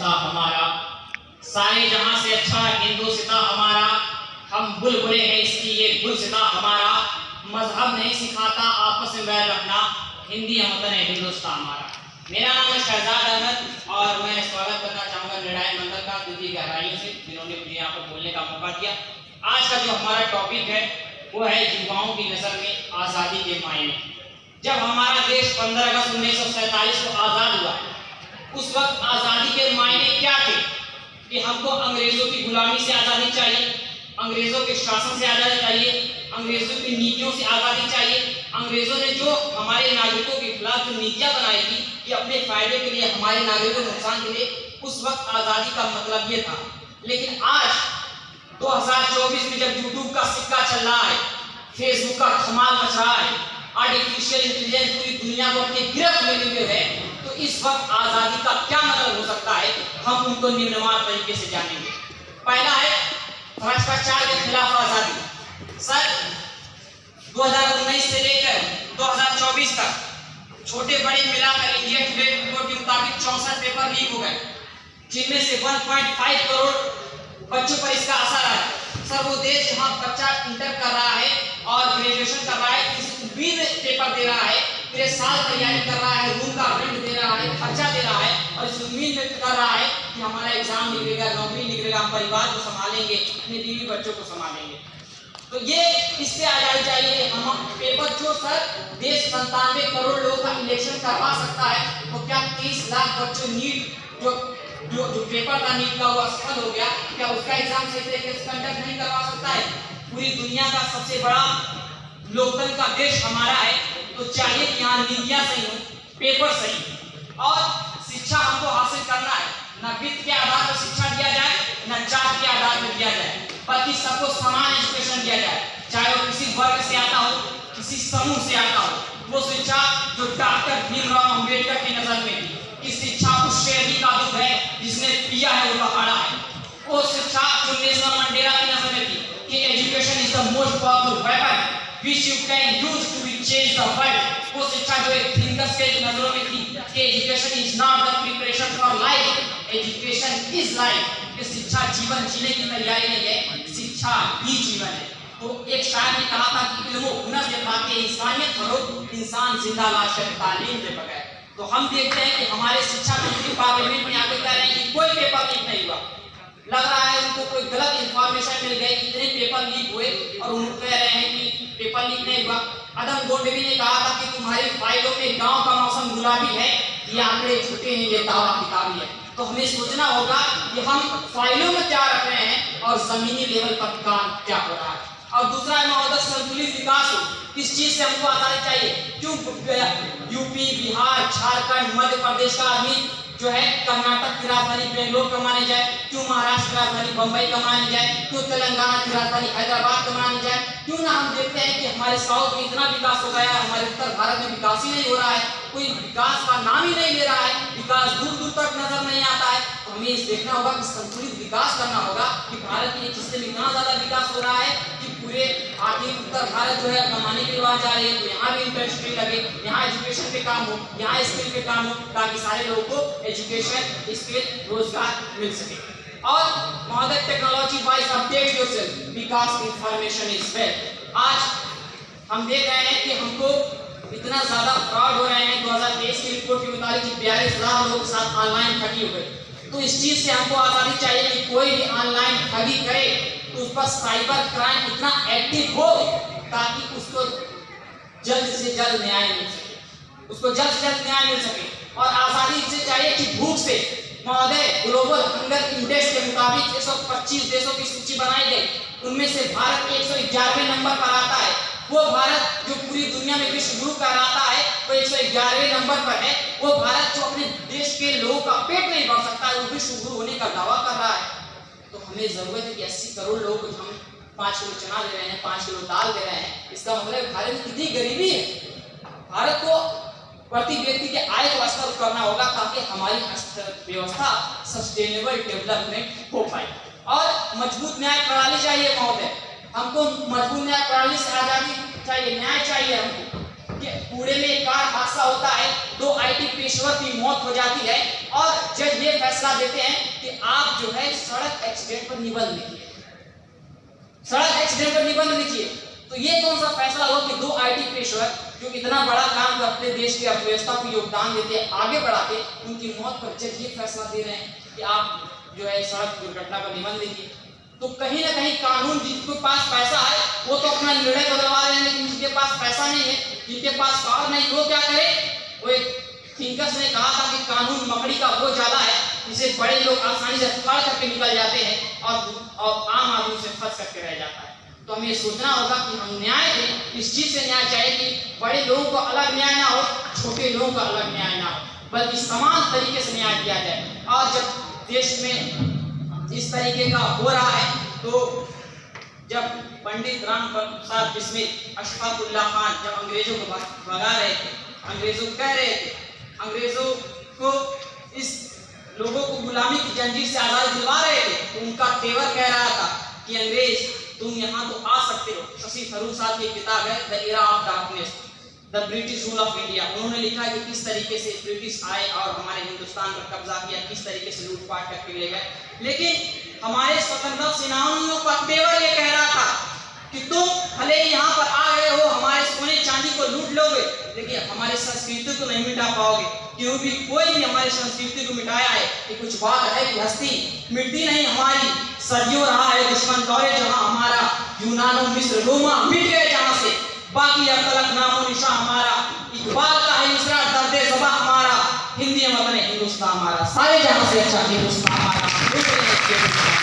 हिंदुस्तान हमारा, सारे जहां से अच्छा हिंदुस्तान हमारा, हम बुलबुले हैं इसकी ये गुलसिता हमारा, मजहब नहीं सिखाता आपस में बैर रखना, हिंदी हम वतन है हिंदुस्तान हमारा। मेरा नाम है शहजाद अहमद और मैं स्वागत करना चाहूँगा निर्णायक मंडल का द्वितीय गहराइयों से, जिन्होंने मुझे यहाँ पर बोलने का मौका दिया। आज का जो हमारा टॉपिक है वो है युवाओं की नज़र में आज़ादी के मायने। जब हमारा देश 15 अगस्त 1947 को आज़ाद हुआ, उस वक्त आज़ादी के मायने क्या थे कि हमको अंग्रेज़ों की गुलामी से आज़ादी चाहिए, अंग्रेज़ों के शासन से आज़ादी चाहिए, अंग्रेज़ों की नीतियों से आज़ादी चाहिए। अंग्रेज़ों ने जो हमारे नागरिकों के खिलाफ जो नीतियाँ बनाई थी कि अपने फायदे के लिए, हमारे नागरिकों के नुकसान के लिए, उस वक्त आज़ादी का मतलब ये था। लेकिन आज 2024 में जब यूट्यूब का सिक्का चल रहा है, फेसबुक का धमाल मच रहा है, आर्टिफिशियल इंटेलिजेंस पूरी दुनिया को अपनी गिरफ्त में लिए है, तो इस वक्त आज़ादी का क्या मतलब हो सकता है, हम उनको निम्नवार तरीके से जानेंगे। पहला है भ्रष्टाचार के खिलाफ आज़ादी। सर 2019 से लेकर 2024 तक छोटे बड़े मिलाकर इंडिया टुडे रिपोर्ट के मुताबिक 64 पेपर लीक हो गए, जिनमें से 1.5 करोड़ बच्चों पर इसका असर है। सर वो देश जहाँ बच्चा इंटर कर रहा है और ग्रेजुएशन कर रहा है, किसी उम्मीद में पेपर दे रहा है, पूरे साल तैयारी कर रहा है, रूम का रेंट दे रहा है, खर्चा दे रहा है और इस उम्मीद में कर रहा है कि हमारा एग्जाम निकलेगा, नौकरी निकलेगा, हम परिवार को संभालेंगे, अपने बीवी बच्चों को संभालेंगे। तो ये इससे आज़ादी चाहिए कि हम पेपर जो सर देश 97 करोड़ लोगों का इलेक्शन करवा सकता है, तो क्या 30 लाख बच्चों नीट जो पेपर था नीट का वो असफल हो गया, क्या उसका एग्जाम सही तरीके से कंडक्ट नहीं करवा सकता है? पूरी दुनिया का सबसे बड़ा लोकतंत्र का देश हमारा है, तो चाहिए कि यहाँ नीतियाँ सही हो, पेपर सही और शिक्षा हमको हासिल करना है। न वित्त के आधार पर शिक्षा दिया जाए, न जात के आधार पर दिया जाए, बल्कि सबको समान एजुकेशन दिया जाए, चाहे वो किसी वर्ग से आता हो, किसी समूह से आता हो। वो शिक्षा जो डॉक्टर भीमराव अम्बेडकर की नजर में थी कि शिक्षा उस शेरनी का दूध है जिसने पिया है वो पहाड़ा है। वो शिक्षा जो नेल्सन मंडेला की नजर में थी कि education is the most powerful weapon which you can use to change the world. वो शिक्षा जो एक थिंकर्स के नजरों में थी कि education is not the preparation for life, education is life. कि शिक्षा जीवन जीने की तैयारी नहीं है, शिक्षा ही जीवन है। तो एक शायर ने कहा था कि इल्म और हुनर से पाके इंसानियत करो, इंसान जिंदा लाश है तालीम के बगैर। तो हम देखते हैं कि हमारे शिक्षा मंत्री पार्लियामेंट में आकर कह रहे हैं कि कोई पेपर लीक नहीं हुआ। लग रहा है उनको कोई गलत इंफॉर्मेशन मिल गई, इतने पेपर लीक हुए और उनको कह रहे हैं कि पेपर लीक नहीं हुआ। अदम गोंडवी ने कहा था कि तुम्हारी फाइलों में गांव का मौसम गुलाबी है, ये आंकड़े झूठे हैं, ये दावा किताबी है। तो हमें सोचना होगा कि हम फाइलों में क्या रख रहे हैं और जमीनी लेवल पर काम क्या हो रहा है। और दूसरा है महोदय संतुलित विकास हो, किस चीज से हमको आजादी चाहिए? क्यों यूपी, बिहार, झारखंड, मध्य प्रदेश का आदमी जो है कर्नाटक की राजधानी बेंगलोर कमाने जाए, क्यों महाराष्ट्र की राजधानी बंबई कमाने जाए, क्यों तेलंगाना की राजधानी हैदराबाद कमाने जाए? क्यों ना हम देखते हैं कि हमारे साउथ में इतना विकास हो गया है, हमारे उत्तर भारत में विकास ही नहीं हो रहा है, कोई विकास का नाम ही नहीं ले रहा है, विकास दूर दूर तक नजर नहीं आता है। तो हमें इस देखना होगा कि संतुलित विकास करना होगा कि भारत के एक हिस्से में इतना ज्यादा विकास हो रहा है कि पूरे आगे उत्तर भारत जो है कमाने के लिए वहां जा रहे हैं, तो यहाँ भी इंडस्ट्री लगे, यहाँ एजुकेशन पे काम हो, यहाँ स्किल पे काम हो, ताकि सारे लोगों को एजुकेशन, स्किल, रोजगार मिल सके। और महोदय technology wise update yourself because information is wealth. आज हम देख रहे हैं कि हमको इतना ज्यादा फ्रॉड हो रहे हैं। 2023 की रिपोर्ट के मुताबिक 42,000 लोगों के साथ ऑनलाइन ठगी हो गई। तो इस चीज से हमको आजादी चाहिए कि कोई भी ऑनलाइन ठगी करे तो उस पर साइबर क्राइम इतना एक्टिव हो ताकि उसको जल्द से जल्द न्याय मिल सके, उसको जल्द से जल्द न्याय मिल सके। और आजादी से चाहिए कि भूख से महोदय ग्लोबल हंगर इंडेक्स के मुताबिक 125 देशों की सूची बनाई गई, उनमें से भारत 111वें नंबर पर आता है। वो भारत जो पूरी दुनिया में विश्व गुरु कहलाता है वो 111वें नंबर पर है। वो भारत जो अपने देश के लोगों का पेट नहीं भर सकता है, वो विश्व गुरु होने का दावा कर रहा है। तो हमें जरूरत है कि 80 करोड़ लोग हम 5 किलो चना दे रहे हैं, 5 किलो दाल दे रहे हैं, इसका मतलब भारत में कितनी गरीबी है। भारत को प्रति व्यक्ति के आय को स्तर करना होगा ताकि हमारी व्यवस्था सस्टेनेबल डेवलपमेंट हो पाए। और मजबूत न्याय प्रणाली चाहिए महोदय, हमको मजबूत न्याय प्रणाली से आजादी चाहिए, न्याय चाहिए हमको। कि कूड़े में एक कार हादसा होता है, 2 IT पेशेवर की मौत हो जाती है, और जज ये फैसला देते हैं कि आप जो है सड़क एक्सीडेंट पर निबंध लिखिए, सड़क एक्सीडेंट पर निबंध लिखिए। तो ये कौन सा फैसला हुआ कि दो आईटी पेशेवर जो इतना बड़ा काम करते, देश की अर्थव्यवस्था को योगदान देते, आगे बढ़ाते, उनकी मौत पर जज ये फैसला दे रहे हैं कि आप जो है सड़क दुर्घटना पर निबंध लिखिए। तो कहीं ना कहीं कानून, जिसके पास पैसा है वो तो अपना निर्णय बदलवा रहे हैं, लेकिन जिनके पास पैसा नहीं है, जिनके पास पावर नहीं, वो क्या करे? वो एक थिंकर्स ने कहा था कि कानून मकड़ी का वो जाला है जिसे बड़े लोग आसानी से फाड़ करके निकल जाते हैं और आम आदमी से फंस करके रह जाता है। तो हमें सोचना होगा कि हम न्याय दें, इस चीज से न्याय चाहिए कि बड़े लोगों को अलग न्याय ना हो, छोटे लोगों का अलग न्याय ना हो, बल्कि समान तरीके से न्याय दिया जाए। और जब देश में इस तरीके का हो रहा है, तो जब पंडित राम प्रसाद बिस्मिल, अशफाक उल्लाह खान जब अंग्रेजों को भगा रहे थे, अंग्रेजों कह रहे थे, अंग्रेजों को इस लोगों को गुलामी की जंजीर से आजादी दिलवा रहे थे, तो उनका तेवर कह रहा था कि अंग्रेज तुम यहाँ तो आ सकते हो। शशि थरूर साहब की किताब है the era of darkness, the British rule of India. उन्होंने लिखा है कि किस तरीके से ब्रिटिश आए और हमारे हिंदुस्तान पर कब्जा किया, किस तरीके से लूटपाट करके ले गए। लेकिन हमारे स्वतंत्रता सेनानियों का तेवर ये कह रहा था कि तुम भले यहाँ पर आ गए हो, हमारे सोने चांदी को लूट लोगे, लेकिन हमारे संस्कृति को नहीं मिटा पाओगे, क्योंकि कोई भी हमारी संस्कृति को मिटाया है कि कुछ बात है कि हस्ती मिटती नहीं हमारी। सदियों रहा है दुश्मन दौरे जहां हमारा, यूनानो मिस्र रोमा मिट गए जहां से, बाकी अब तलक नामो निशान हमारा। इकबाल का है मिसरा दर्दे ज़बा हमारा, हिंदी वतन हिंदुस्तान हमारा, सारे जहां से अच्छा हिंदुस्तान हमारा।